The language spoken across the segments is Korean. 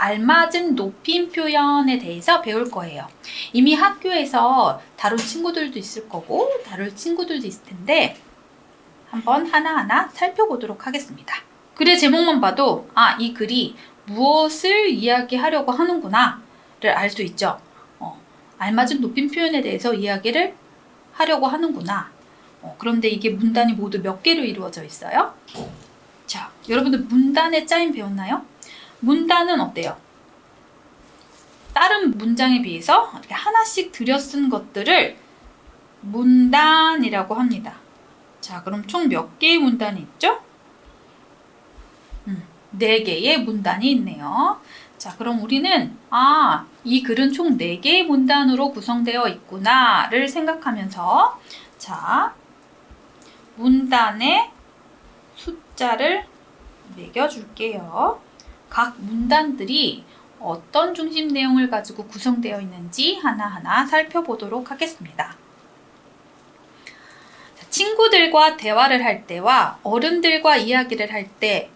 알맞은 높임 표현에 대해서 배울 거예요. 이미 학교에서 다룬 친구들도 있을 거고 다룰 친구들도 있을 텐데 한번 하나하나 살펴보도록 하겠습니다. 글의 제목만 봐도 이 글이 무엇을 이야기하려고 하는구나 를 알 수 있죠. 알맞은 높임 표현에 대해서 이야기를 하려고 하는구나. 그런데 이게 문단이 모두 몇 개로 이루어져 있어요? 자, 여러분들 문단의 짜임 배웠나요? 문단은 어때요? 다른 문장에 비해서 이렇게 하나씩 들여 쓴 것들을 문단이라고 합니다. 자, 그럼 총 몇 개의 문단이 있죠? 4개의 문단이 있네요. 자, 그럼 우리는 이 글은 총 4개의 문단으로 구성되어 있구나를 생각하면서 자, 문단의 숫자를 매겨줄게요. 각 문단들이 어떤 중심 내용을 가지고 구성되어 있는지 하나하나 살펴보도록 하겠습니다. 친구들과 대화를 할 때와 어른들과 이야기를 할 때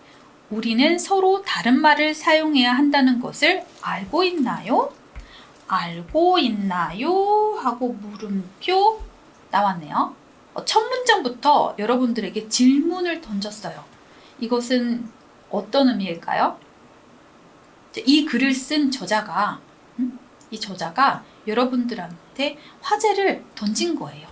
우리는 서로 다른 말을 사용해야 한다는 것을 알고 있나요? 알고 있나요? 하고 물음표 나왔네요. 첫 문장부터 여러분들에게 질문을 던졌어요. 이것은 어떤 의미일까요? 이 글을 쓴 저자가 이 저자가 여러분들한테 화제를 던진 거예요.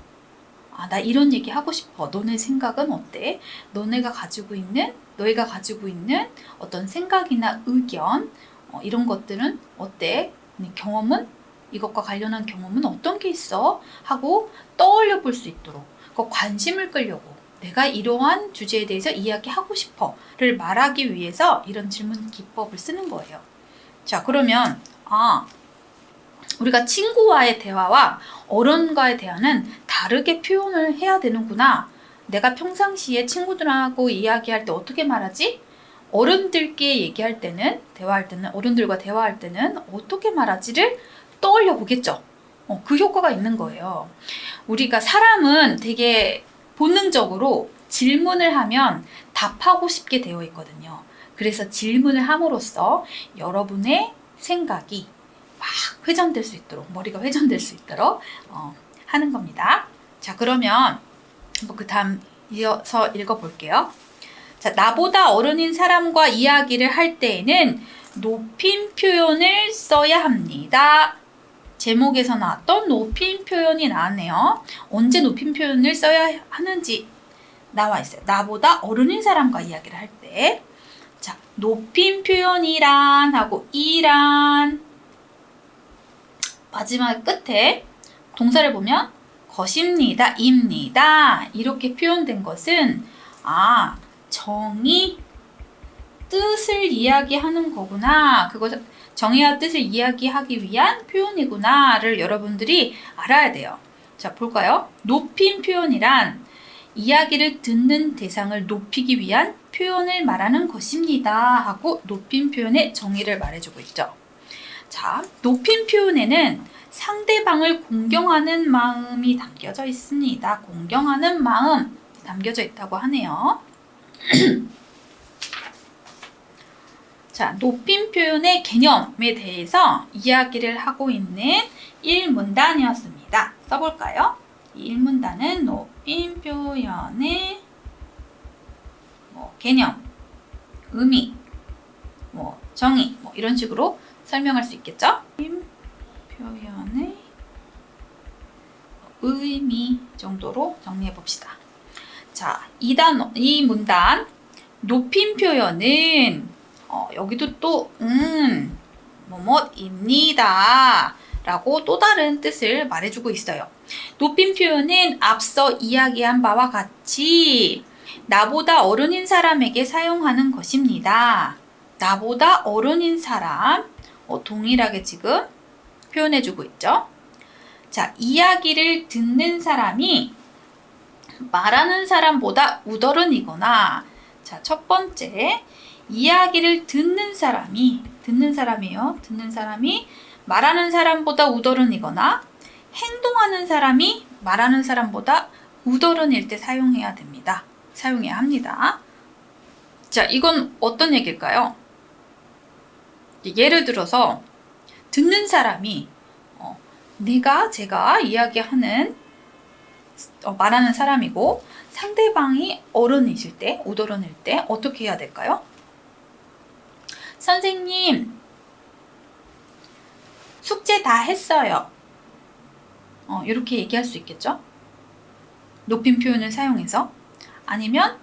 나 이런 얘기 하고 싶어. 너네 생각은 어때? 너희가 가지고 있는 어떤 생각이나 의견 이런 것들은 어때? 경험은? 이것과 관련한 경험은 어떤 게 있어? 하고 떠올려 볼 수 있도록 관심을 끌려고 내가 이러한 주제에 대해서 이야기하고 싶어를 말하기 위해서 이런 질문 기법을 쓰는 거예요. 자, 그러면 우리가 친구와의 대화와 어른과의 대화는 다르게 표현을 해야 되는구나. 내가 평상시에 친구들하고 이야기할 때 어떻게 말하지? 어른들께 얘기할 때는, 대화할 때는, 어른들과 대화할 때는 어떻게 말하지를 떠올려 보겠죠. 그 효과가 있는 거예요. 우리가 사람은 되게 본능적으로 질문을 하면 답하고 싶게 되어 있거든요. 그래서 질문을 함으로써 여러분의 생각이 막 회전될 수 있도록, 머리가 회전될 수 있도록 하는 겁니다. 자, 그러면 그 다음 이어서 읽어볼게요. 자, 나보다 어른인 사람과 이야기를 할 때에는 높임 표현을 써야 합니다. 제목에서 나왔던 높임 표현이 나왔네요. 언제 높임 표현을 써야 하는지 나와 있어요. 나보다 어른인 사람과 이야기를 할 때. 자, 높임 표현이란 하고 이란 마지막 끝에 동사를 보면 것입니다, 입니다. 이렇게 표현된 것은 정의, 뜻을 이야기하는 거구나. 그것 정의와 뜻을 이야기하기 위한 표현이구나를 여러분들이 알아야 돼요. 자, 볼까요? 높임 표현이란 이야기를 듣는 대상을 높이기 위한 표현을 말하는 것입니다. 하고 높임 표현의 정의를 말해주고 있죠. 자, 높임 표현에는 상대방을 공경하는 마음이 담겨져 있습니다. 공경하는 마음 담겨져 있다고 하네요. 자, 높임 표현의 개념에 대해서 이야기를 하고 있는 1문단이었습니다. 써볼까요? 이 1문단은 높임 표현의 개념, 의미, 정의 이런 식으로 설명할 수 있겠죠? 높임 표현의 의미 정도로 정리해 봅시다. 자, 이 문단 높임 표현은 여기도 또 뭐뭐입니다 라고 또 다른 뜻을 말해주고 있어요. 높임 표현은 앞서 이야기한 바와 같이 나보다 어른인 사람에게 사용하는 것입니다. 나보다 어른인 사람 동일하게 지금 표현해주고 있죠. 자, 이야기를 듣는 사람이 말하는 사람보다 우더른이거나 자, 첫 번째 이야기를 듣는 사람이에요. 듣는 사람이 말하는 사람보다 우더른이거나 행동하는 사람이 말하는 사람보다 우더른일 때 사용해야 됩니다. 사용해야 합니다. 자, 이건 어떤 얘기일까요? 예를 들어서 듣는 사람이 제가 이야기하는 말하는 사람이고 상대방이 어른이실 때, 우더른일 때 어떻게 해야 될까요? 선생님, 숙제 다 했어요. 이렇게 얘기할 수 있겠죠? 높임 표현을 사용해서. 아니면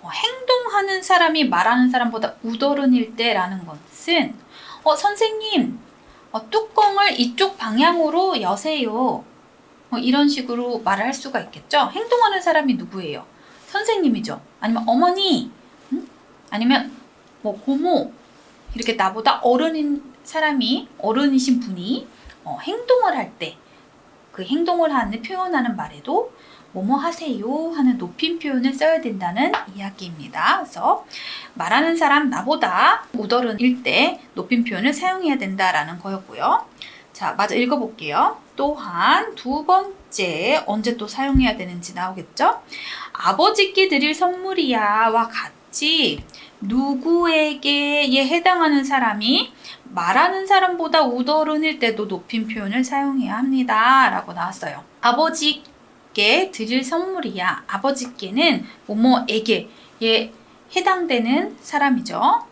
행동하는 사람이 말하는 사람보다 우더른일 때라는 것은 선생님, 뚜껑을 이쪽 방향으로 여세요. 이런 식으로 말을 할 수가 있겠죠? 행동하는 사람이 누구예요? 선생님이죠. 아니면 어머니, 아니면 고모, 이렇게 나보다 어른이신 분이 행동을 할 때, 그 행동을 표현하는 말에도 뭐뭐 하세요 하는 높임 표현을 써야 된다는 이야기입니다. 그래서 말하는 사람 나보다 우더른일 때 높임 표현을 사용해야 된다라는 거였고요. 자, 마저 읽어볼게요. 또한 두 번째, 언제 또 사용해야 되는지 나오겠죠? 아버지께 드릴 선물이야와 같이 누구에게에 해당하는 사람이 말하는 사람보다 우더른일 때도 높임 표현을 사용해야 합니다. 라고 나왔어요. 아버지께 드릴 선물이야. 아버지께는 뭐뭐에게에 해당되는 사람이죠.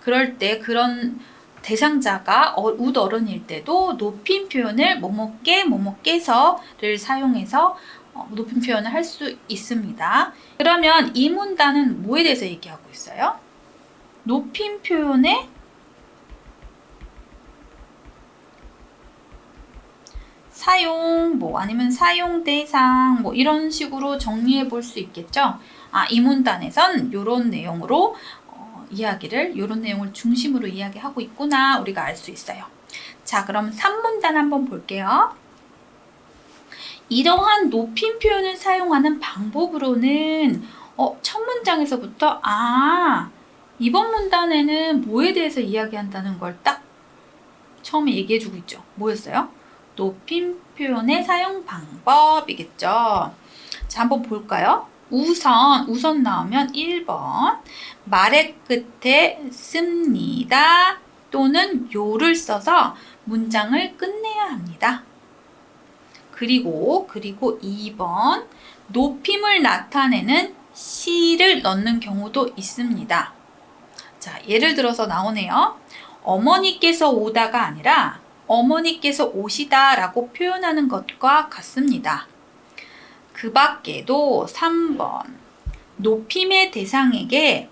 그럴 때 그런 대상자가 우더른일 때도 높임 표현을 뭐뭐께서를 사용해서 높임 표현을 할 수 있습니다. 그러면 이 문단은 뭐에 대해서 얘기하고 있어요? 높임 표현의 사용, 아니면 사용 대상, 이런 식으로 정리해 볼 수 있겠죠? 이 문단에선 이런 내용으로 이런 내용을 중심으로 이야기하고 있구나, 우리가 알 수 있어요. 자, 그럼 3문단 한번 볼게요. 이러한 높임 표현을 사용하는 방법으로는 첫 문장에서부터 이번 문단에는 뭐에 대해서 이야기한다는 걸 딱 처음에 얘기해주고 있죠. 뭐였어요? 높임 표현의 사용 방법이겠죠. 자, 한번 볼까요? 우선 나오면 1번 말의 끝에 씁니다 또는 요를 써서 문장을 끝내야 합니다. 그리고 2번 높임을 나타내는 시를 넣는 경우도 있습니다. 자, 예를 들어서 나오네요. 어머니께서 오다가 아니라 어머니께서 오시다 라고 표현하는 것과 같습니다. 그 밖에도 3번 높임의 대상에게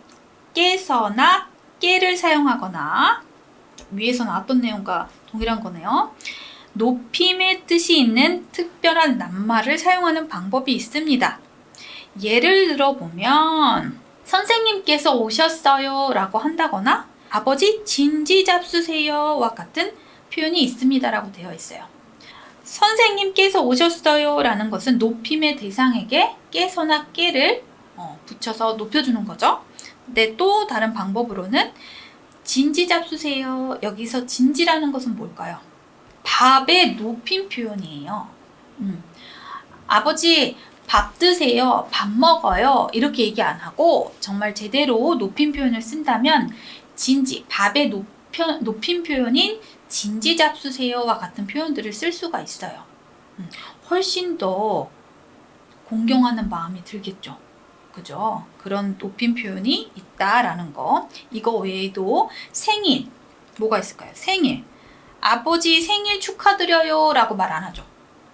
께서나 깨를 사용하거나, 위에서 나왔던 내용과 동일한 거네요. 높임의 뜻이 있는 특별한 낱말을 사용하는 방법이 있습니다. 예를 들어보면 선생님께서 오셨어요 라고 한다거나 아버지 진지 잡수세요 와 같은 표현이 있습니다 라고 되어 있어요. 선생님께서 오셨어요 라는 것은 높임의 대상에게 께서나 깨를 붙여서 높여주는 거죠. 근데 또 다른 방법으로는 진지 잡수세요. 여기서 진지라는 것은 뭘까요? 밥의 높임 표현이에요. 아버지 밥 드세요. 밥 먹어요. 이렇게 얘기 안 하고 정말 제대로 높임 표현을 쓴다면 밥의 높임 표현인 진지 잡수세요와 같은 표현들을 쓸 수가 있어요. 훨씬 더 공경하는 마음이 들겠죠. 그죠? 그런 높임 표현이 있다라는 거. 이거 외에도 생일, 뭐가 있을까요? 생일. 아버지 생일 축하드려요 라고 말 안 하죠.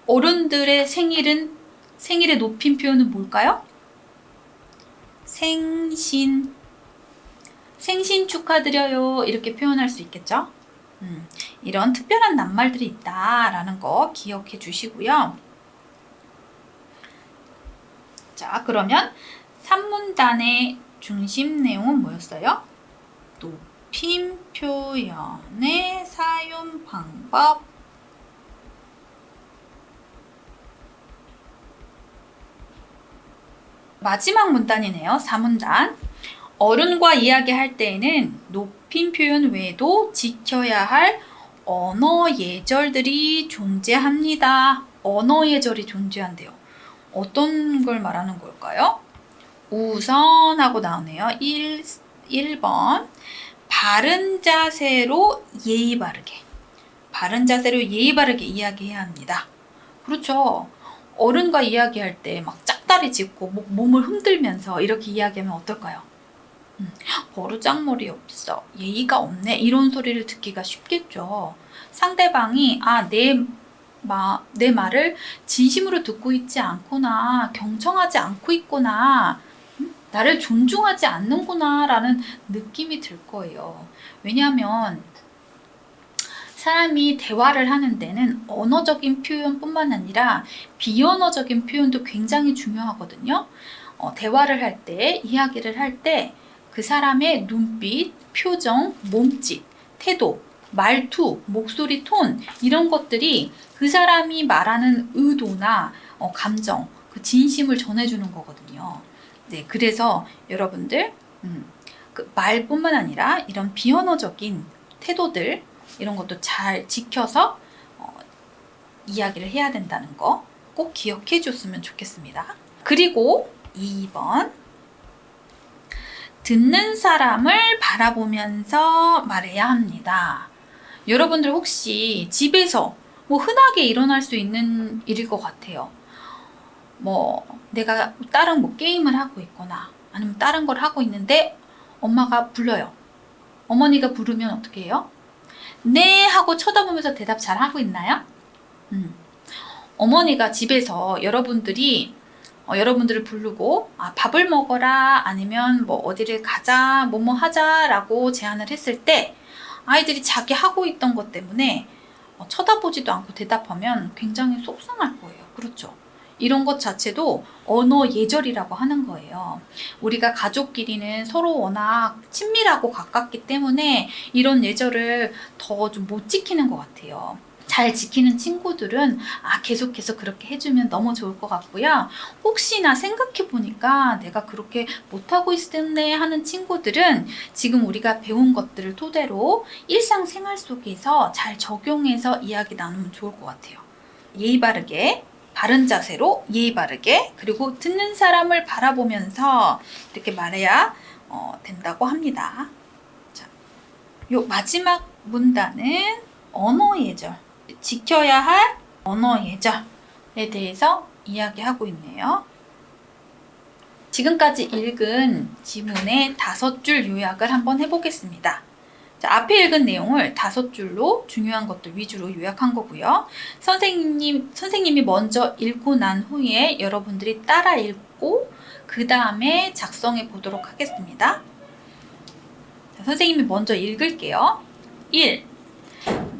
어른들의 생일의 높임 표현은 뭘까요? 생신 축하드려요 이렇게 표현할 수 있겠죠. 이런 특별한 낱말들이 있다라는 거 기억해 주시고요. 자, 그러면 3문단의 중심 내용은 뭐였어요? 높임 표현의 사용 방법. 마지막 문단이네요. 4문단. 어른과 이야기할 때에는 높임 표현 외에도 지켜야 할 언어 예절들이 존재합니다. 언어 예절이 존재한대요. 어떤 걸 말하는 걸까요? 우선 하고 나오네요. 1번 바른 자세로 예의 바르게. 바른 자세로 예의 바르게 이야기해야 합니다. 그렇죠. 어른과 이야기할 때 막 짝다리 짚고 몸을 흔들면서 이렇게 이야기하면 어떨까요? 버르장머리 없어. 예의가 없네. 이런 소리를 듣기가 쉽겠죠. 상대방이 내 말을 진심으로 듣고 있지 않구나. 경청하지 않고 있구나. 나를 존중하지 않는구나 라는 느낌이 들 거예요. 왜냐하면 사람이 대화를 하는 데는 언어적인 표현뿐만 아니라 비언어적인 표현도 굉장히 중요하거든요. 대화를 할 때, 이야기를 할 때 그 사람의 눈빛, 표정, 몸짓, 태도, 말투, 목소리 톤 이런 것들이 그 사람이 말하는 의도나 감정, 그 진심을 전해주는 거거든요. 네, 그래서 여러분들 그 말뿐만 아니라 이런 비언어적인 태도들 이런 것도 잘 지켜서 이야기를 해야 된다는 거 꼭 기억해 줬으면 좋겠습니다. 그리고 2번 듣는 사람을 바라보면서 말해야 합니다. 여러분들 혹시 집에서 흔하게 일어날 수 있는 일일 것 같아요. 내가 다른 게임을 하고 있거나 아니면 다른 걸 하고 있는데 엄마가 불러요. 어머니가 부르면 어떻게 해요? 네 하고 쳐다보면서 대답 잘 하고 있나요? 어머니가 집에서 여러분들을 부르고 밥을 먹어라 아니면 어디를 가자 뭐뭐 하자라고 제안을 했을 때 아이들이 자기 하고 있던 것 때문에 쳐다보지도 않고 대답하면 굉장히 속상할 거예요. 그렇죠? 이런 것 자체도 언어 예절이라고 하는 거예요. 우리가 가족끼리는 서로 워낙 친밀하고 가깝기 때문에 이런 예절을 더 좀 못 지키는 것 같아요. 잘 지키는 친구들은 계속해서 그렇게 해주면 너무 좋을 것 같고요. 혹시나 생각해보니까 내가 그렇게 못하고 있었네 하는 친구들은 지금 우리가 배운 것들을 토대로 일상생활 속에서 잘 적용해서 이야기 나누면 좋을 것 같아요. 예의 바르게, 바른 자세로 예의 바르게, 그리고 듣는 사람을 바라보면서 이렇게 말해야 된다고 합니다. 자, 요 마지막 문단은 언어 예절. 지켜야 할 언어 예절에 대해서 이야기하고 있네요. 지금까지 읽은 지문의 5줄 요약을 한번 해보겠습니다. 자, 앞에 읽은 내용을 5줄로 중요한 것들 위주로 요약한 거고요. 선생님이 먼저 읽고 난 후에 여러분들이 따라 읽고 그 다음에 작성해 보도록 하겠습니다. 자, 선생님이 먼저 읽을게요. 1.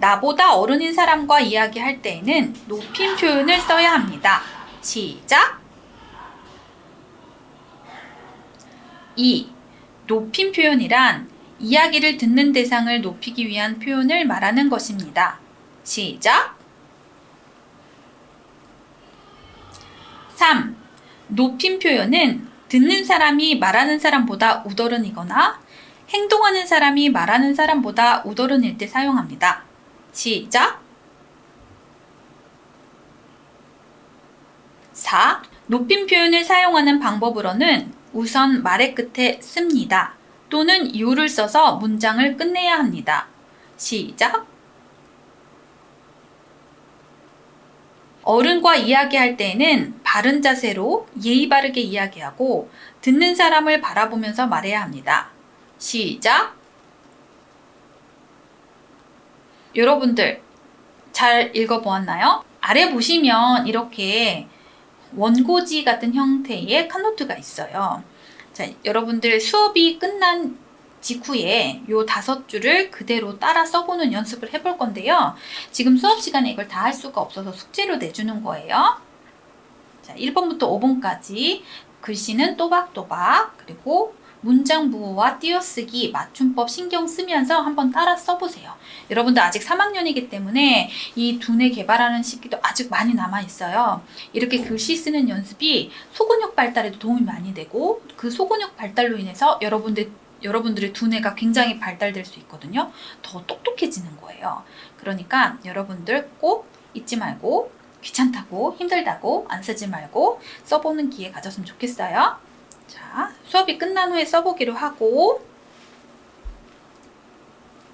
나보다 어른인 사람과 이야기할 때에는 높임 표현을 써야 합니다. 시작! 2. 높임 표현이란 이야기를 듣는 대상을 높이기 위한 표현을 말하는 것입니다. 시작! 3. 높임 표현은 듣는 사람이 말하는 사람보다 우더른이거나 행동하는 사람이 말하는 사람보다 우더른일 때 사용합니다. 시작! 4. 높임 표현을 사용하는 방법으로는 우선 말의 끝에 씁니다. 또는 요를 써서 문장을 끝내야 합니다. 시작! 어른과 이야기할 때에는 바른 자세로 예의 바르게 이야기하고 듣는 사람을 바라보면서 말해야 합니다. 시작! 여러분들 잘 읽어보았나요? 아래 보시면 이렇게 원고지 같은 형태의 칸노트가 있어요. 자, 여러분들 수업이 끝난 직후에 요 5줄을 그대로 따라 써보는 연습을 해볼 건데요. 지금 수업 시간에 이걸 다 할 수가 없어서 숙제로 내주는 거예요. 자, 1번부터 5번까지 글씨는 또박또박, 그리고 문장 부호와 띄어쓰기, 맞춤법 신경 쓰면서 한번 따라 써보세요. 여러분들 아직 3학년이기 때문에 이 두뇌 개발하는 시기도 아직 많이 남아있어요. 이렇게 글씨 쓰는 연습이 소근육 발달에도 도움이 많이 되고 그 소근육 발달로 인해서 여러분들의 두뇌가 굉장히 발달될 수 있거든요. 더 똑똑해지는 거예요. 그러니까 여러분들 꼭 잊지 말고 귀찮다고 힘들다고 안 쓰지 말고 써보는 기회 가졌으면 좋겠어요. 자, 수업이 끝난 후에 써보기로 하고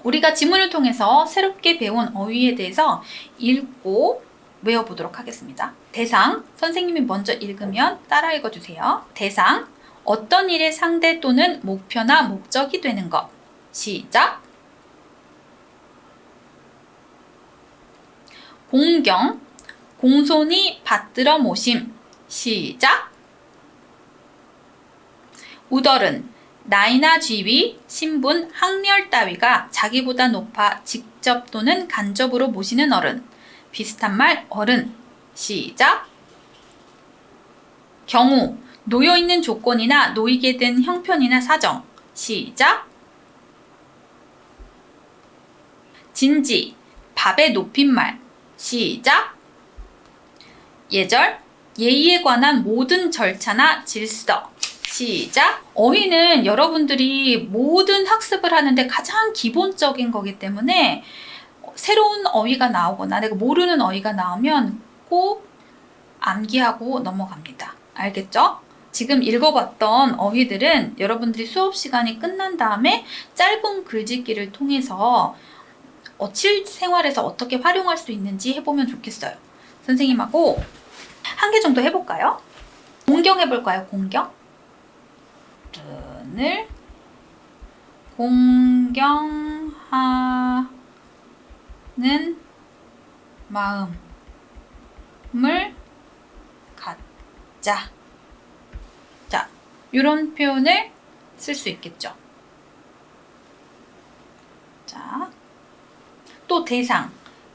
우리가 지문을 통해서 새롭게 배운 어휘에 대해서 읽고 외워보도록 하겠습니다. 대상, 선생님이 먼저 읽으면 따라 읽어주세요. 대상, 어떤 일의 상대 또는 목표나 목적이 되는 것. 시작. 공경, 공손히 받들어 모심. 시작. 우덜은, 나이나 지위, 신분, 학렬 따위가 자기보다 높아 직접 또는 간접으로 모시는 어른. 비슷한 말 어른. 시작. 경우, 놓여있는 조건이나 놓이게 된 형편이나 사정. 시작. 진지, 밥의 높임말. 시작. 예절, 예의에 관한 모든 절차나 질서. 시작. 어휘는 여러분들이 모든 학습을 하는데 가장 기본적인 거기 때문에 새로운 어휘가 나오거나 내가 모르는 어휘가 나오면 꼭 암기하고 넘어갑니다. 알겠죠? 지금 읽어봤던 어휘들은 여러분들이 수업 시간이 끝난 다음에 짧은 글짓기를 통해서 실생활에서 어떻게 활용할 수 있는지 해보면 좋겠어요. 선생님하고 한 개 정도 해볼까요? 공경 해볼까요? 공경? 을 공경하는 마음을 갖자. 자, 이런 표현을 쓸 수 있겠죠. 자, 또 대상.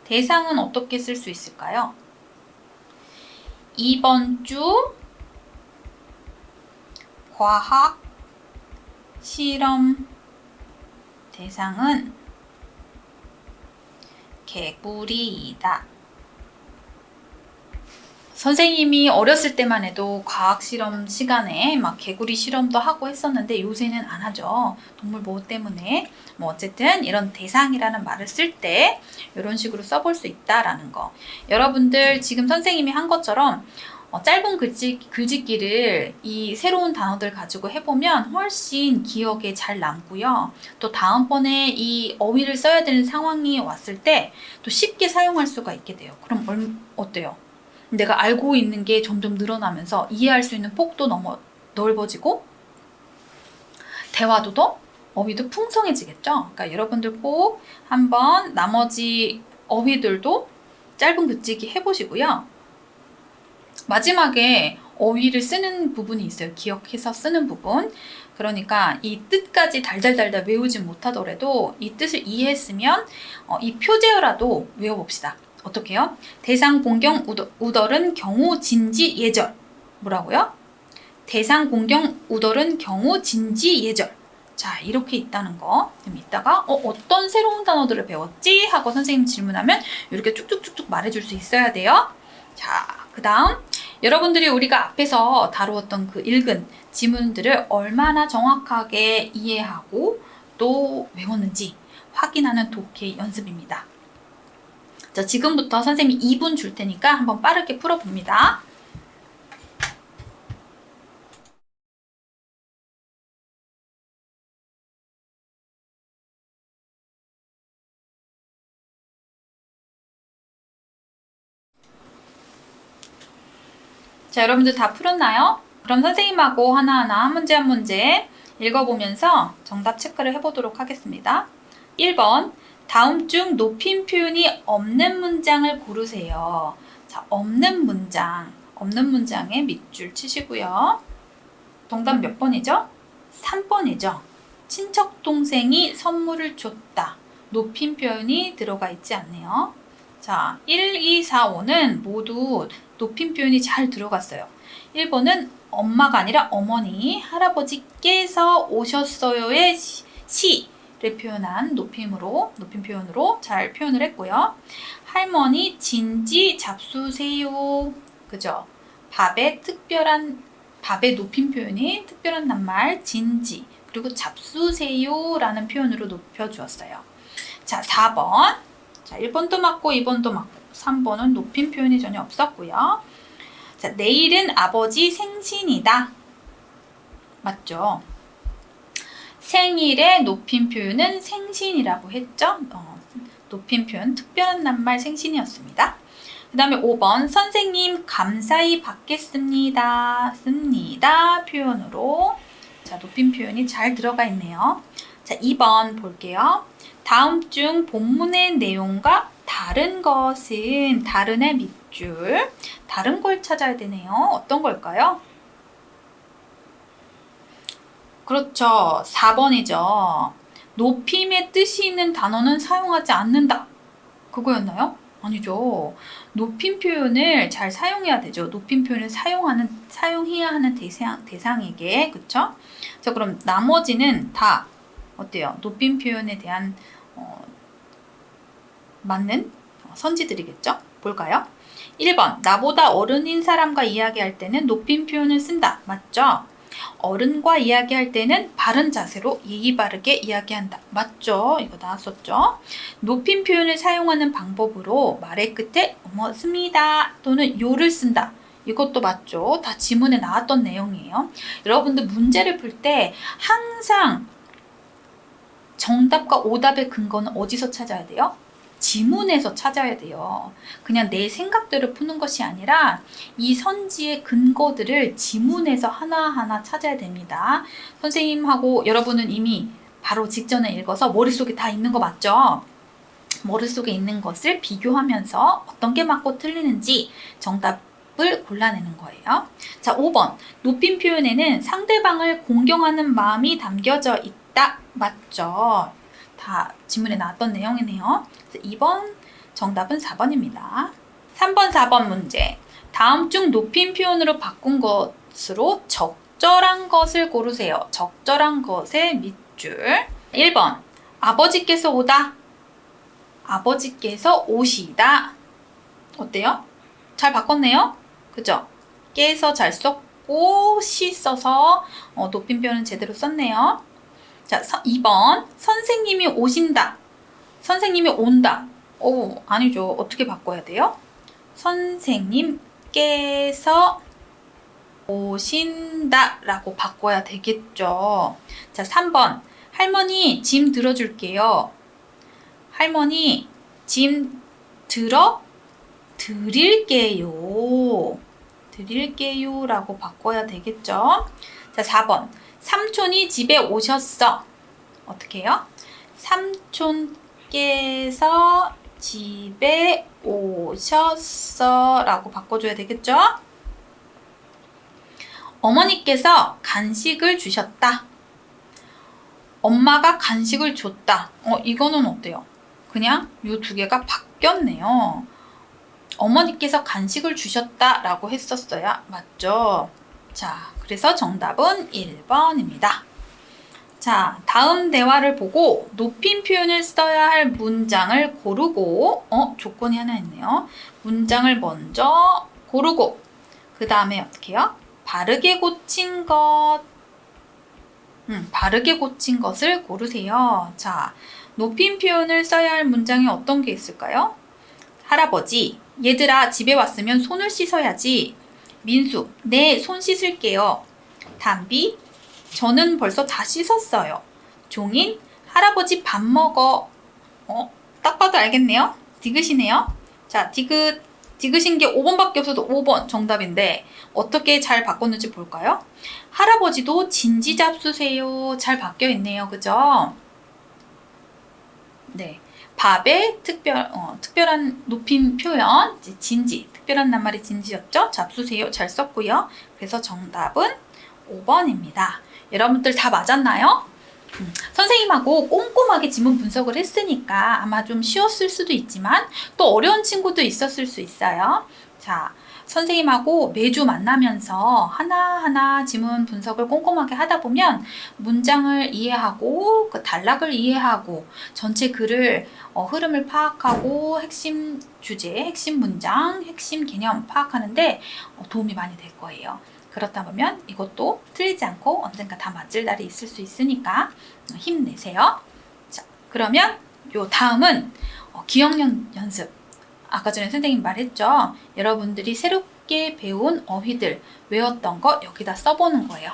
대상은 어떻게 쓸 수 있을까요? 이번 주 과학 실험 대상은 개구리이다. 선생님이 어렸을 때만 해도 과학 실험 시간에 막 개구리 실험도 하고 했었는데 요새는 안 하죠. 동물 보호 때문에. 뭐 어쨌든 이런 대상이라는 말을 쓸 때 이런 식으로 써볼 수 있다라는 거. 여러분들 지금 선생님이 한 것처럼 짧은 글짓기를 이 새로운 단어들 가지고 해보면 훨씬 기억에 잘 남고요. 또 다음번에 이 어휘를 써야 되는 상황이 왔을 때 또 쉽게 사용할 수가 있게 돼요. 그럼 어때요? 내가 알고 있는 게 점점 늘어나면서 이해할 수 있는 폭도 너무 넓어지고 대화도 더 어휘도 풍성해지겠죠? 그러니까 여러분들 꼭 한번 나머지 어휘들도 짧은 글짓기 해보시고요. 마지막에 어휘를 쓰는 부분이 있어요. 기억해서 쓰는 부분. 그러니까 이 뜻까지 달달달달 외우지 못하더라도 이 뜻을 이해했으면 이 표제어라도 외워봅시다. 어떻게 해요? 대상, 공경, 우덜은 경우, 진지, 예절. 뭐라고요? 대상, 공경, 우덜은 경우, 진지, 예절. 자, 이렇게 있다는 거. 좀 이따가 어떤 새로운 단어들을 배웠지? 하고 선생님 질문하면 이렇게 쭉쭉쭉쭉 말해줄 수 있어야 돼요. 자, 그 다음 여러분들이 우리가 앞에서 다루었던 그 읽은 지문들을 얼마나 정확하게 이해하고 또 외웠는지 확인하는 독해 연습입니다. 자, 지금부터 선생님이 2분 줄 테니까 한번 빠르게 풀어봅니다. 자, 여러분들 다 풀었나요? 그럼 선생님하고 하나하나 한 문제 한 문제 읽어보면서 정답 체크를 해보도록 하겠습니다. 1번, 다음 중 높임 표현이 없는 문장을 고르세요. 자, 없는 문장에 밑줄 치시고요. 정답 몇 번이죠? 3번이죠. 친척 동생이 선물을 줬다. 높임 표현이 들어가 있지 않네요. 자, 1, 2, 4, 5는 모두 높임 표현이 잘 들어갔어요. 1번은 엄마가 아니라 어머니, 할아버지께서 오셨어요의 시를 표현한 높임 표현으로 잘 표현을 했고요. 할머니 진지 잡수세요. 그죠? 밥의 높임 표현이 특별한 낱말 진지 그리고 잡수세요 라는 표현으로 높여주었어요. 자, 4번. 자, 1번도 맞고 2번도 맞고 3번은 높임 표현이 전혀 없었고요. 자, 내일은 아버지 생신이다. 맞죠? 생일의 높임 표현은 생신이라고 했죠. 높임 표현 특별한 낱말 생신이었습니다. 그 다음에 5번 선생님 감사히 받겠습니다. 습니다. 표현으로 자 높임 표현이 잘 들어가 있네요. 자 2번 볼게요. 다음 중 본문의 내용과 다른 것은 다른의 밑줄 다른 걸 찾아야 되네요. 어떤 걸까요? 그렇죠. 4번이죠. 높임의 뜻이 있는 단어는 사용하지 않는다. 그거였나요? 아니죠. 높임 표현을 잘 사용해야 되죠. 높임 표현을 사용해야 하는 대상에게. 그쵸? 자, 그럼 나머지는 다 어때요? 높임 표현에 대한 맞는 선지들이겠죠? 볼까요? 1번 나보다 어른인 사람과 이야기할 때는 높임 표현을 쓴다. 맞죠? 어른과 이야기할 때는 바른 자세로 예의 바르게 이야기한다. 맞죠? 이거 나왔었죠? 높임 표현을 사용하는 방법으로 말의 끝에 습니다 또는 요를 쓴다. 이것도 맞죠? 다 지문에 나왔던 내용이에요. 여러분들 문제를 풀 때 항상 정답과 오답의 근거는 어디서 찾아야 돼요? 지문에서 찾아야 돼요. 그냥 내 생각대로 푸는 것이 아니라 이 선지의 근거들을 지문에서 하나하나 찾아야 됩니다. 선생님하고 여러분은 이미 바로 직전에 읽어서 머릿속에 다 있는 거 맞죠? 머릿속에 있는 것을 비교하면서 어떤 게 맞고 틀리는지 정답을 골라내는 거예요. 자, 5번. 높임 표현에는 상대방을 공경하는 마음이 담겨져 있다. 맞죠? 다 지문에 나왔던 내용이네요. 2번 정답은 4번입니다. 3번, 4번 문제. 다음 중 높임 표현으로 바꾼 것으로 적절한 것을 고르세요. 적절한 것의 밑줄. 1번 아버지께서 오다. 아버지께서 오시다. 어때요? 잘 바꿨네요? 그죠? 깨서 잘 썼고 시 써서 높임 표현은 제대로 썼네요. 자, 2번 선생님이 오신다. 선생님이 온다. 아니죠. 어떻게 바꿔야 돼요? 선생님께서 오신다 라고 바꿔야 되겠죠. 자, 3번 할머니 짐 들어줄게요. 할머니 짐 드릴게요. 드릴게요 라고 바꿔야 되겠죠. 자, 4번 삼촌이 집에 오셨어. 어떻게 해요? 삼촌께서 집에 오셨어 라고 바꿔줘야 되겠죠? 어머니께서 간식을 주셨다. 엄마가 간식을 줬다. 이거는 어때요? 그냥 이 두 개가 바뀌었네요. 어머니께서 간식을 주셨다 라고 했었어야 맞죠? 자, 그래서 정답은 1번입니다. 자, 다음 대화를 보고 높임 표현을 써야 할 문장을 고르고 조건이 하나 있네요. 문장을 먼저 고르고 그 다음에 어떻게 해요? 바르게 고친 것을 고르세요. 자, 높임 표현을 써야 할 문장이 어떤 게 있을까요? 할아버지, 얘들아 집에 왔으면 손을 씻어야지. 민수, 네, 손 씻을게요. 담비, 저는 벌써 다 씻었어요. 종인, 할아버지 밥 먹어. 딱 봐도 알겠네요. 디귿이네요. 자, 디귿인 게 5번밖에 없어도 5번 정답인데 어떻게 잘 바꿨는지 볼까요? 할아버지도 진지 잡수세요. 잘 바뀌어 있네요. 그죠? 네. 밥의 특별한 높임 표현, 진지, 특별한 낱말이 진지였죠? 잡수세요. 잘 썼고요. 그래서 정답은 5번입니다. 여러분들 다 맞았나요? 선생님하고 꼼꼼하게 지문 분석을 했으니까 아마 좀 쉬웠을 수도 있지만 또 어려운 친구도 있었을 수 있어요. 자, 선생님하고 매주 만나면서 하나하나 지문 분석을 꼼꼼하게 하다 보면 문장을 이해하고 그 단락을 이해하고 전체 글을 흐름을 파악하고 핵심 주제, 핵심 문장, 핵심 개념 파악하는데 도움이 많이 될 거예요. 그렇다 보면 이것도 틀리지 않고 언젠가 다 맞을 날이 있을 수 있으니까 힘내세요. 자, 그러면 요 다음은 기억력 연습. 아까 전에 선생님 말했죠. 여러분들이 새롭게 배운 어휘들 외웠던 거 여기다 써보는 거예요.